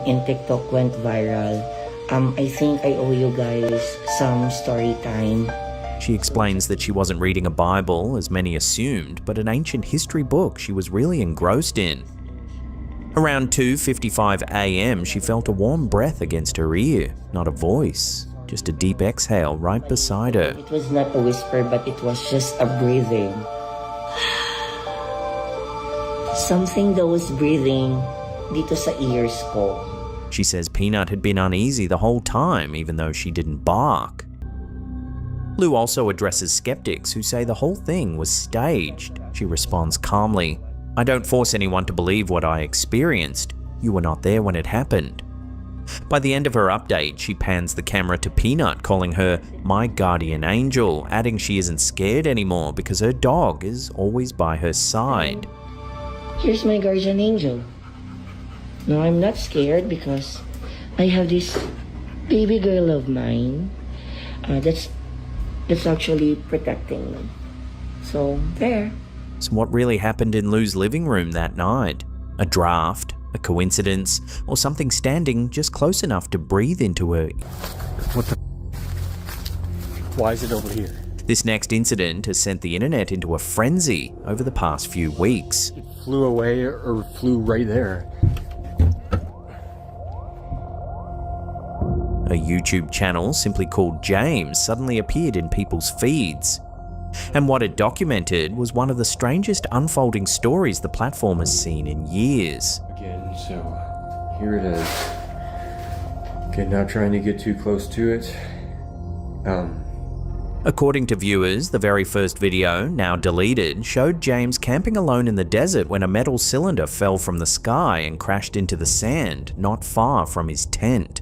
in TikTok went viral. I think I owe you guys some story time. She explains that she wasn't reading a Bible, as many assumed, but an ancient history book she was really engrossed in. Around 2:55 a.m, she felt a warm breath against her ear, not a voice, just a deep exhale right beside her. It was not a whisper, but it was just a breathing. Something that was breathing dito sa ears ko. She says Peanut had been uneasy the whole time, even though she didn't bark. Lou also addresses skeptics who say the whole thing was staged. She responds calmly, "I don't force anyone to believe what I experienced. You were not there when it happened." By the end of her update, she pans the camera to Peanut, calling her "my guardian angel," adding she isn't scared anymore because her dog is always by her side. Here's my guardian angel. No, I'm not scared because I have this baby girl of mine that's actually protecting me. So, there. So what really happened in Lou's living room that night? A draft, a coincidence, or something standing just close enough to breathe into her? What the? Why is it over here? This next incident has sent the internet into a frenzy over the past few weeks. It flew away or flew right there. A YouTube channel simply called James suddenly appeared in people's feeds. And what it documented was one of the strangest unfolding stories the platform has seen in years. Again, so here it is. Okay, not trying to get too close to it. According to viewers, the very first video, now deleted, showed James camping alone in the desert when a metal cylinder fell from the sky and crashed into the sand not far from his tent.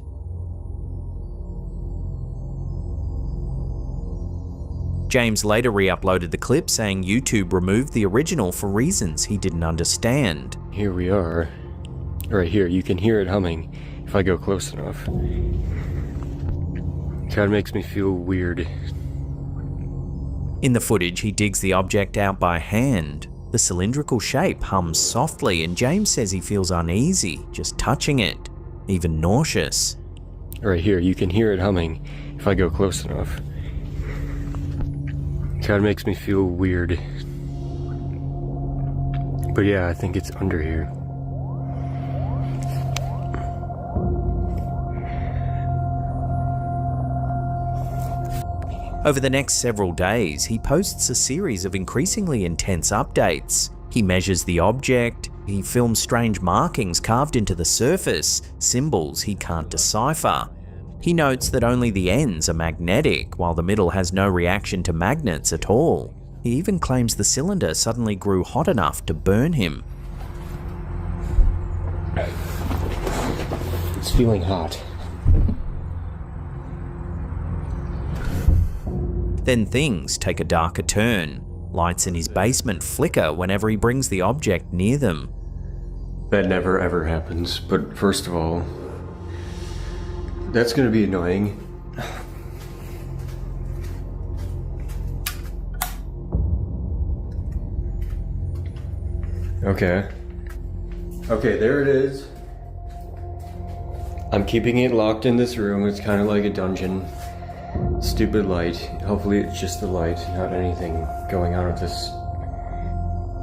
James later re-uploaded the clip saying YouTube removed the original for reasons he didn't understand. Here we are. Right here, you can hear it humming if I go close enough. Kind of makes me feel weird. In the footage, he digs the object out by hand. The cylindrical shape hums softly, and James says he feels uneasy just touching it, even nauseous. Right here, you can hear it humming if I go close enough. Kind of makes me feel weird. But yeah, I think it's under here. Over the next several days, he posts a series of increasingly intense updates. He measures the object, he films strange markings carved into the surface, symbols he can't decipher. He notes that only the ends are magnetic, while the middle has no reaction to magnets at all. He even claims the cylinder suddenly grew hot enough to burn him. It's feeling hot. Then things take a darker turn. Lights in his basement flicker whenever he brings the object near them. That never ever happens, but first of all, that's gonna be annoying. Okay. Okay, there it is. I'm keeping it locked in this room. It's kind of like a dungeon. Stupid light. Hopefully it's just the light, not anything going on with this.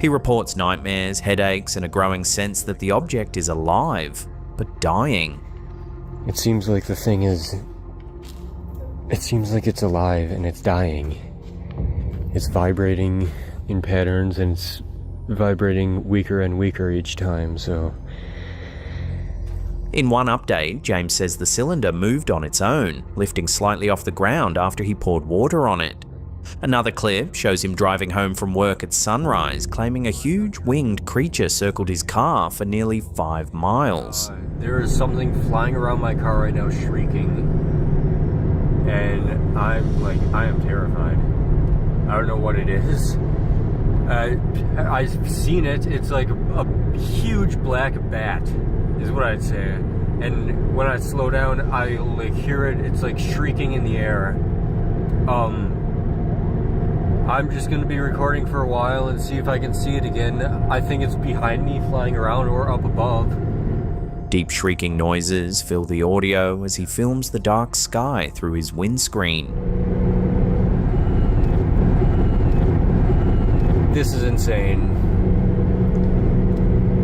He reports nightmares, headaches, and a growing sense that the object is alive, but dying. It seems like the thing is... It seems like it's alive and it's dying. It's vibrating in patterns and it's vibrating weaker and weaker each time, so... In one update, James says the cylinder moved on its own, lifting slightly off the ground after he poured water on it. Another clip shows him driving home from work at sunrise, claiming a huge winged creature circled his car for nearly 5 miles. There is something flying around my car right now shrieking. And I am terrified. I don't know what it is. I've seen it. It's like a huge black bat, is what I'd say. And when I slow down, I like hear it. It's like shrieking in the air. I'm just gonna be recording for a while and see if I can see it again. I think it's behind me, flying around, or up above. Deep shrieking noises fill the audio as he films the dark sky through his windscreen. This is insane.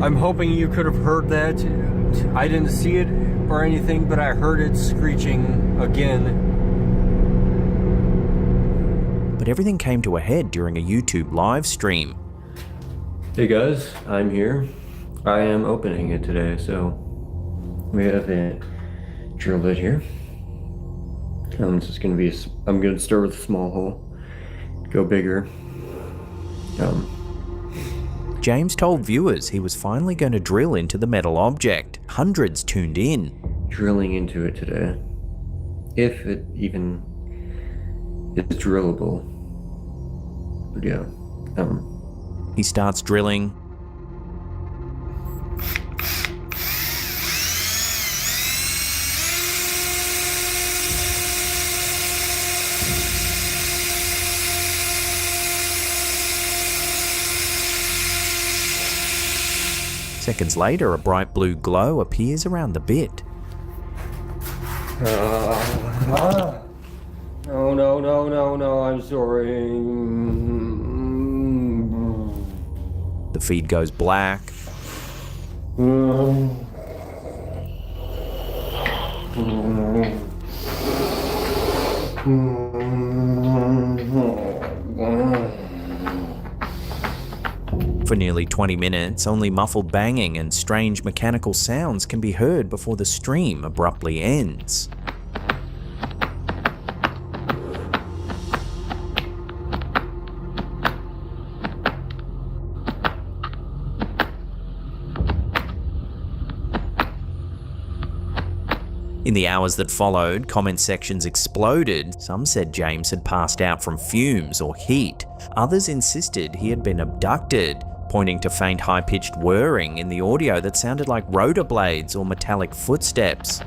I'm hoping you could have heard that. I didn't see it or anything, but I heard it screeching again. But everything came to a head during a YouTube live stream. Hey guys, I'm here. I am opening it today, so we have a drill bit here. This is gonna be, I'm gonna start with a small hole, go bigger. James told viewers he was finally going to drill into the metal object. Hundreds tuned in. Drilling into it today, if it even is drillable. But yeah, He starts drilling. Seconds later, a bright blue glow appears around the bit. No, I'm sorry. The feed goes black. For nearly 20 minutes, only muffled banging and strange mechanical sounds can be heard before the stream abruptly ends. In the hours that followed, comment sections exploded. Some said James had passed out from fumes or heat. Others insisted he had been abducted, pointing to faint high-pitched whirring in the audio that sounded like rotor blades or metallic footsteps.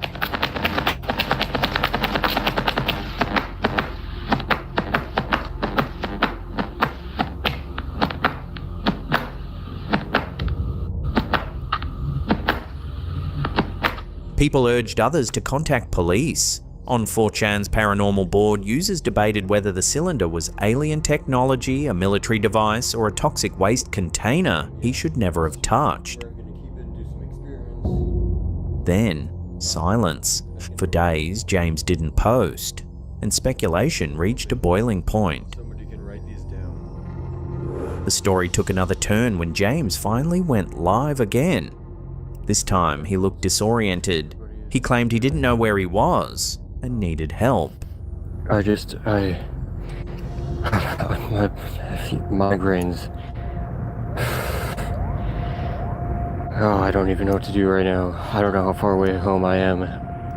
People urged others to contact police. On 4chan's paranormal board, users debated whether the cylinder was alien technology, a military device, or a toxic waste container he should never have touched. Then, silence. For days, James didn't post, and speculation reached a boiling point. The story took another turn when James finally went live again. This time, he looked disoriented. He claimed he didn't know where he was and needed help. My migraines. Oh, I don't even know what to do right now. I don't know how far away home I am.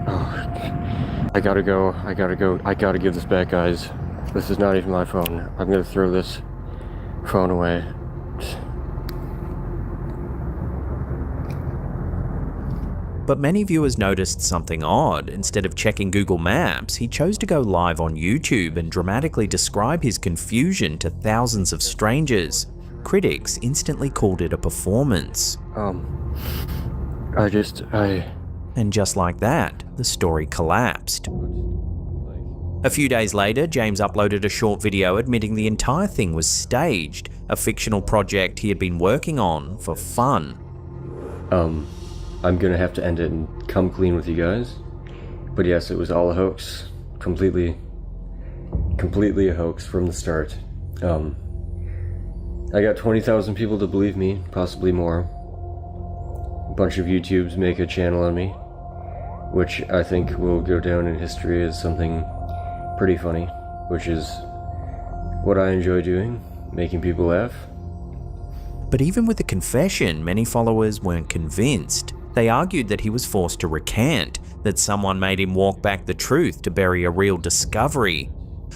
Oh, I gotta go. I gotta give this back, guys. This is not even my phone. I'm gonna throw this phone away. But many viewers noticed something odd. Instead of checking Google Maps, he chose to go live on YouTube and dramatically describe his confusion to thousands of strangers. Critics instantly called it a performance. And just like that, the story collapsed. A few days later, James uploaded a short video admitting the entire thing was staged, a fictional project he had been working on for fun. I'm gonna have to end it and come clean with you guys. But yes, it was all a hoax. Completely a hoax from the start. I got 20,000 people to believe me, possibly more. A bunch of YouTubes make a channel on me, which I think will go down in history as something pretty funny, which is what I enjoy doing, making people laugh. But even with the confession, many followers weren't convinced. They argued that he was forced to recant, that someone made him walk back the truth to bury a real discovery.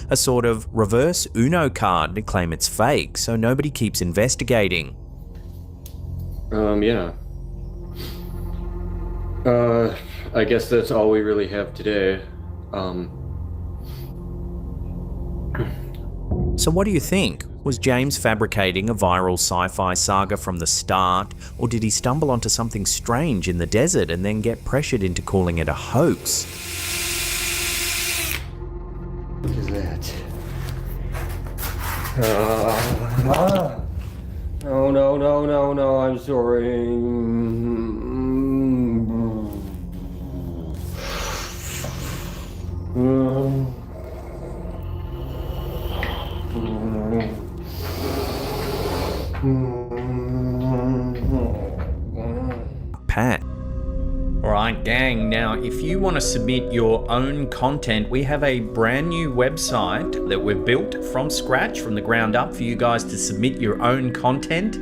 A sort of reverse Uno card to claim it's fake, so nobody keeps investigating. Yeah. I guess that's all we really have today. So what do you think? Was James fabricating a viral sci-fi saga from the start, or did he stumble onto something strange in the desert and then get pressured into calling it a hoax? What is that? No, I'm sorry. Pat. Alright gang, now if you want to submit your own content, we have a brand new website that we've built from scratch, from the ground up, for you guys to submit your own content.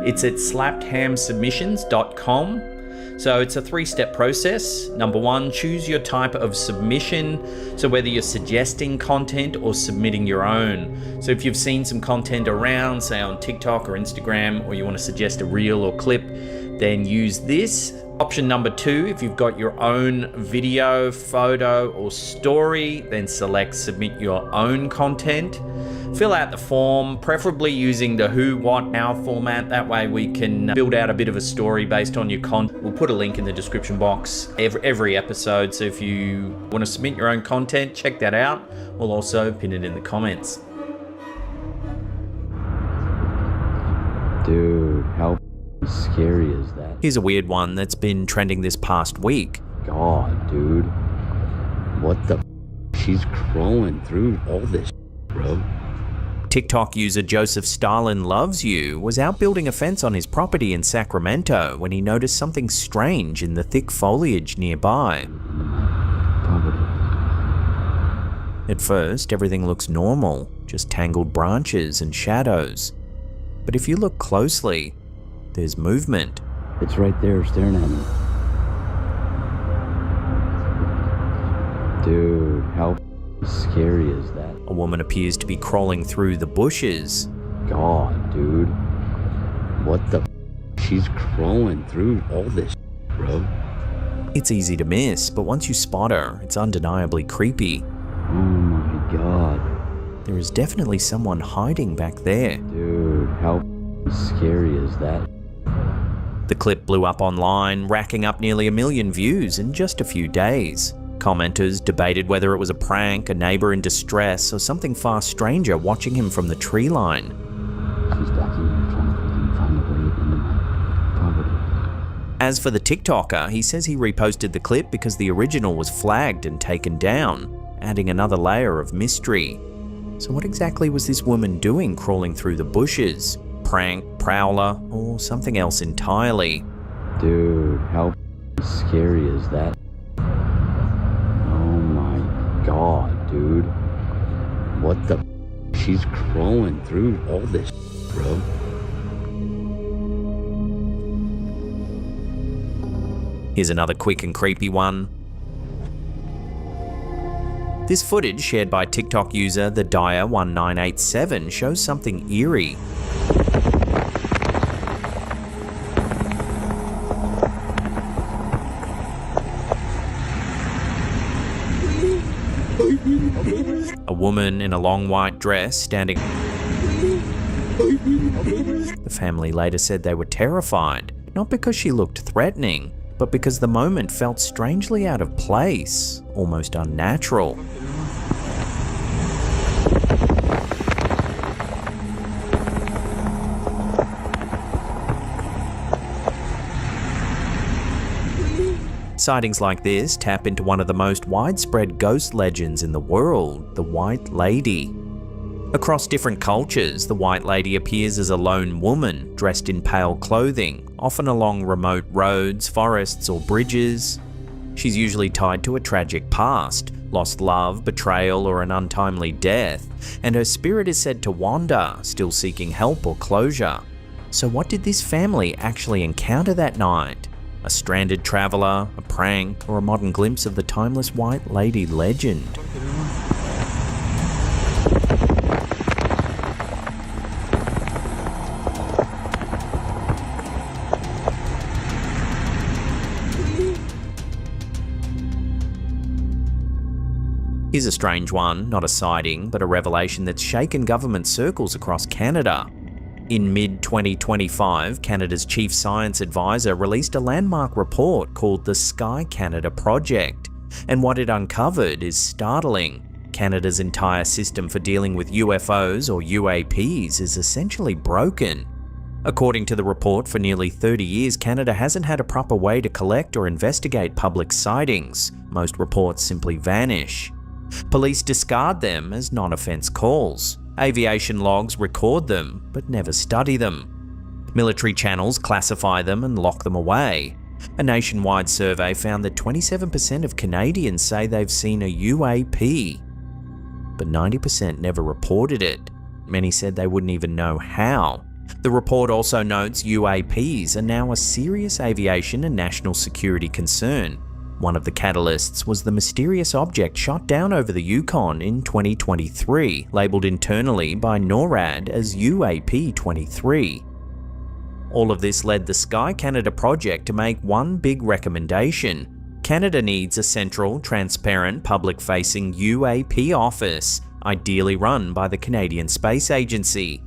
It's at slappedhamsubmissions.com. So it's a 3-step process. Number 1, choose your type of submission. So whether you're suggesting content or submitting your own. So if you've seen some content around, say on TikTok or Instagram, or you want to suggest a reel or clip, then use this. Option number 2, if you've got your own video, photo, or story, then select submit your own content. Fill out the form, preferably using the who, what, how format. That way we can build out a bit of a story based on your content. We'll put a link in the description box every episode. So if you want to submit your own content, check that out. We'll also pin it in the comments. Dude, how scary is that? Here's a weird one that's been trending this past week. God, dude. What the She's crawling through all this, bro. TikTok user Joseph Stalin Loves You was out building a fence on his property in Sacramento when he noticed something strange in the thick foliage nearby. Property. At first, everything looks normal, just tangled branches and shadows. But if you look closely, there's movement. It's right there staring at me. Dude, how scary is that? A woman appears to be crawling through the bushes. God, dude. What the She's crawling through all this, bro. It's easy to miss, but once you spot her, it's undeniably creepy. Oh my God. There is definitely someone hiding back there. Dude, how scary is that? The clip blew up online, racking up nearly 1 million views in just a few days. Commenters debated whether it was a prank, a neighbor in distress, or something far stranger watching him from the tree line. She's back in here trying to find a way into my property. As for the TikToker, he says he reposted the clip because the original was flagged and taken down, adding another layer of mystery. So what exactly was this woman doing crawling through the bushes? Prank, prowler, or something else entirely? Dude, how scary is that? Oh my God, dude. What the She's crawling through all this, bro. Here's another quick and creepy one. This footage shared by TikTok user The Dyer1987 shows something eerie. A woman in a long white dress standing. The family later said they were terrified, not because she looked threatening, but because the moment felt strangely out of place, almost unnatural. Sightings like this tap into one of the most widespread ghost legends in the world, the White Lady. Across different cultures, the White Lady appears as a lone woman, dressed in pale clothing, often along remote roads, forests, or bridges. She's usually tied to a tragic past, lost love, betrayal, or an untimely death, and her spirit is said to wander, still seeking help or closure. So what did this family actually encounter that night? A stranded traveller, a prank, or a modern glimpse of the timeless White Lady legend? Here's a strange one, not a sighting, but a revelation that's shaken government circles across Canada. In mid-2025, Canada's Chief Science Advisor released a landmark report called the Sky Canada Project, and what it uncovered is startling. Canada's entire system for dealing with UFOs or UAPs is essentially broken. According to the report, for nearly 30 years, Canada hasn't had a proper way to collect or investigate public sightings. Most reports simply vanish. Police discard them as non-offense calls. Aviation logs record them, but never study them. Military channels classify them and lock them away. A nationwide survey found that 27% of Canadians say they've seen a UAP, but 90% never reported it. Many said they wouldn't even know how. The report also notes UAPs are now a serious aviation and national security concern. One of the catalysts was the mysterious object shot down over the Yukon in 2023, labelled internally by NORAD as UAP-23. All of this led the Sky Canada project to make one big recommendation. Canada needs a central, transparent, public-facing UAP office, ideally run by the Canadian Space Agency.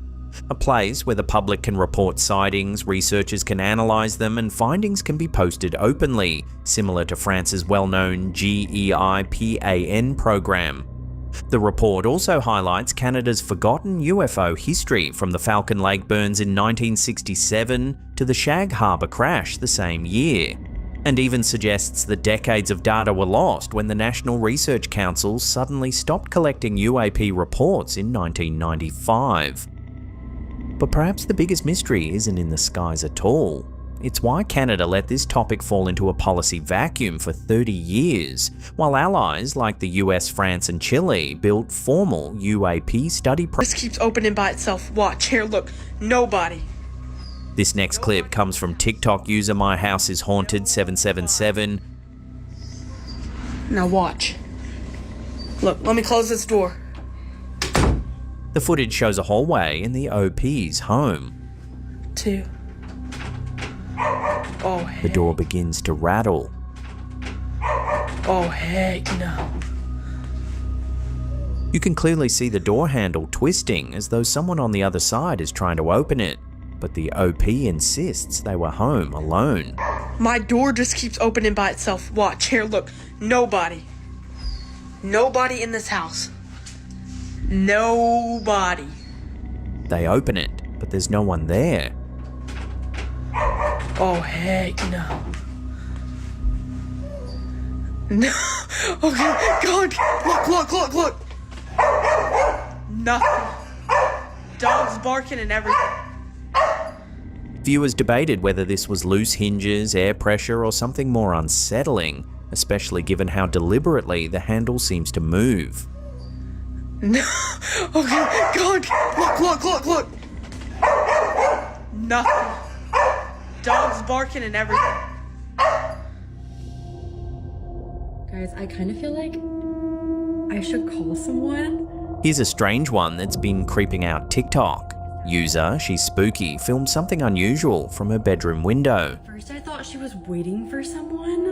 A place where the public can report sightings, researchers can analyse them, and findings can be posted openly, similar to France's well-known GEIPAN program. The report also highlights Canada's forgotten UFO history, from the Falcon Lake burns in 1967 to the Shag Harbour crash the same year, and even suggests that decades of data were lost when the National Research Council suddenly stopped collecting UAP reports in 1995. But perhaps the biggest mystery isn't in the skies at all. It's why Canada let this topic fall into a policy vacuum for 30 years, while allies like the US, France and Chile built formal UAP study This keeps opening by itself. Watch, here, look. Nobody. This next clip comes from TikTok user My House Is Haunted 777. Now watch. Look, let me close this door. The footage shows a hallway in the OP's home. 2. Oh, The door begins to rattle. oh, heck no. You can clearly see the door handle twisting as though someone on the other side is trying to open it, but the OP insists they were home alone. My door just keeps opening by itself. Watch, here, look. Nobody. Nobody in this house. Nobody. They open it, but there's no one there. Oh, heck no. No. Okay, God. Look. Nothing. Dogs barking and everything. Viewers debated whether this was loose hinges, air pressure, or something more unsettling, especially given how deliberately the handle seems to move. No. Okay, God. Look. Nothing. Dogs barking and everything. Guys, I kind of feel like I should call someone. Here's a strange one that's been creeping out TikTok. User, she's spooky, filmed something unusual from her bedroom window. First I thought she was waiting for someone,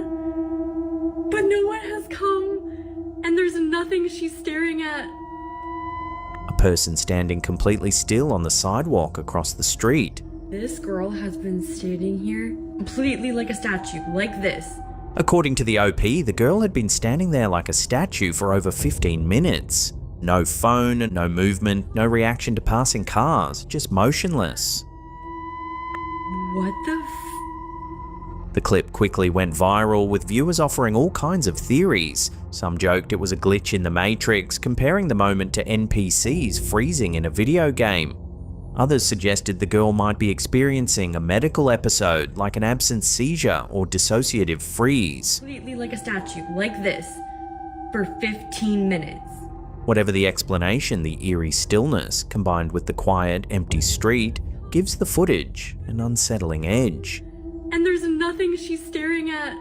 but no one has come, and there's nothing she's staring at. A person standing completely still on the sidewalk across the street. This girl has been standing here completely like a statue, like this. According to the OP, the girl had been standing there like a statue for over 15 minutes. No phone, no movement, no reaction to passing cars, just motionless. What the The clip quickly went viral, with viewers offering all kinds of theories. Some joked it was a glitch in the Matrix, comparing the moment to NPCs freezing in a video game. Others suggested the girl might be experiencing a medical episode, like an absence seizure or dissociative freeze. completely like a statue, like this, for 15 minutes. Whatever the explanation, the eerie stillness, combined with the quiet, empty street, gives the footage an unsettling edge. And there's nothing she's staring at.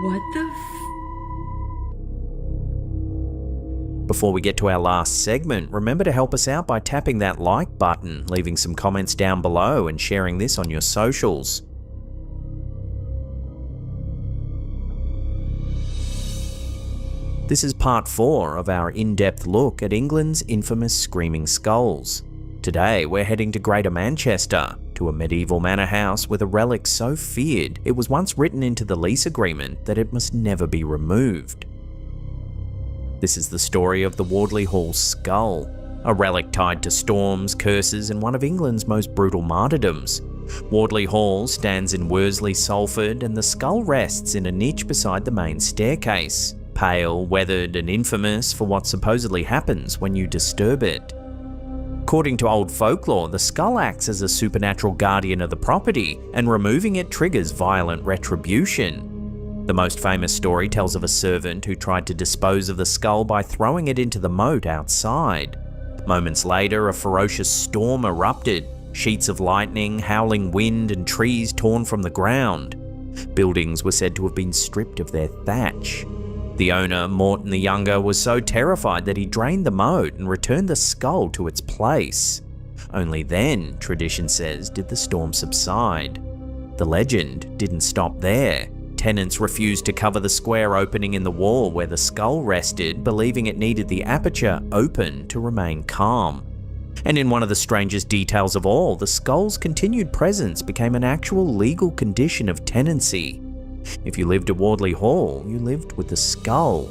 What the Before we get to our last segment, remember to help us out by tapping that like button, leaving some comments down below, and sharing this on your socials. This is part 4 of our in-depth look at England's infamous Screaming Skulls. Today we're heading to Greater Manchester, to a medieval manor house with a relic so feared it was once written into the lease agreement that it must never be removed. This is the story of the Wardley Hall skull, a relic tied to storms, curses, and one of England's most brutal martyrdoms. Wardley Hall stands in Worsley, Salford, and the skull rests in a niche beside the main staircase, pale, weathered, and infamous for what supposedly happens when you disturb it. According to old folklore, the skull acts as a supernatural guardian of the property, and removing it triggers violent retribution. The most famous story tells of a servant who tried to dispose of the skull by throwing it into the moat outside. Moments later, a ferocious storm erupted, sheets of lightning, howling wind, and trees torn from the ground. Buildings were said to have been stripped of their thatch. The owner, Morton the Younger, was so terrified that he drained the moat and returned the skull to its place. Only then, tradition says, did the storm subside. The legend didn't stop there. Tenants refused to cover the square opening in the wall where the skull rested, believing it needed the aperture open to remain calm. And in one of the strangest details of all, the skull's continued presence became an actual legal condition of tenancy. If you lived at Wardley Hall, you lived with the skull.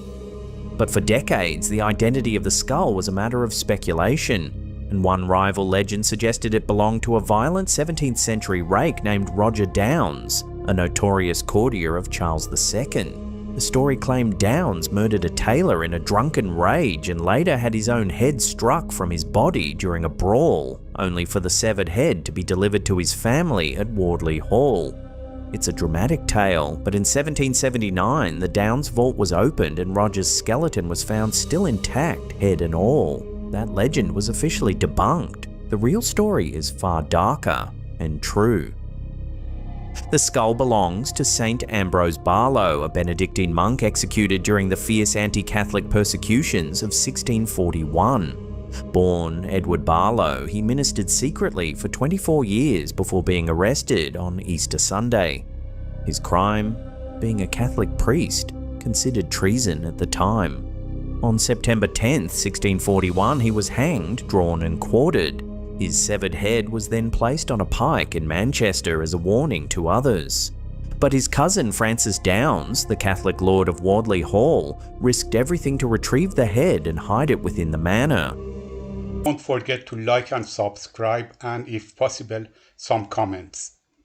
But for decades, the identity of the skull was a matter of speculation, and one rival legend suggested it belonged to a violent 17th century rake named Roger Downes, a notorious courtier of Charles II. The story claimed Downes murdered a tailor in a drunken rage and later had his own head struck from his body during a brawl, only for the severed head to be delivered to his family at Wardley Hall. It's a dramatic tale, but in 1779 the Downes vault was opened and Roger's skeleton was found still intact, head and all. That legend was officially debunked. The real story is far darker and true. The skull belongs to Saint Ambrose Barlow, a Benedictine monk executed during the fierce anti-Catholic persecutions of 1641. Born Edward Barlow, he ministered secretly for 24 years before being arrested on Easter Sunday. His crime? Being a Catholic priest, considered treason at the time. On September 10th, 1641, he was hanged, drawn and quartered. His severed head was then placed on a pike in Manchester as a warning to others. But his cousin Francis Downes, the Catholic Lord of Wardley Hall, risked everything to retrieve the head and hide it within the manor. Don't forget to like and subscribe, and if possible, some comments.